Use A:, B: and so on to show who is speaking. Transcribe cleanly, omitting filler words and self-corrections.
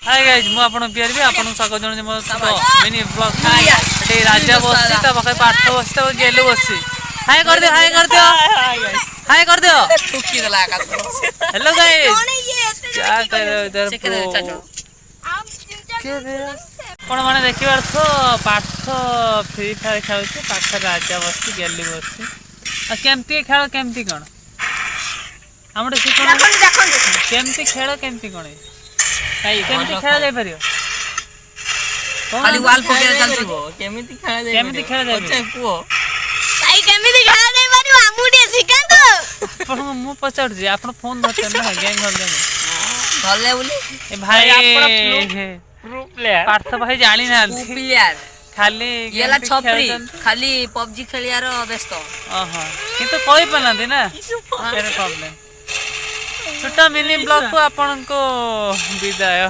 A: Hi guys मु आपन पियर भी आपन स्वागत जण मो मिनी ब्लॉग एटी राजा बससी ता पाखे पाठ बससी ता गेलु बससी हाय कर दियो हाय कर दियो
B: ठुकी दला का
A: हेलो गाइस क्या कर रहे हो इधर कोन माने देखिबार तो पाठ फ्री फायर खेलुची पाठ राजा बससी गेलु बससी आ केमती खेल केमती कोन हमडे सिकोन केमती खेल केमती कोन केमती खेला जाय परियो
B: खाली वाल पके चलथिबो केमिति खेला जाय
A: केमती खेला जाय
B: अच्छा पुओ
C: भाई केमिति खेला जाय परियो आमुडी सिकांतो
A: पण मु पचाड़ जे आपन फोन धरते ना गेम खेलते
B: धरले बोली
A: ए भाई आपन प्रो प्लेयर पाठ तो भाई जानि ना
B: प्लेयर
A: खाली
B: येला छपरी खाली पबजी खेलियार व्यस्त
A: ओहो किंतु कोई पनांदी ना मेरे प्रॉब्लम छोटा मिनी ब्लॉग को आपन को विदाय।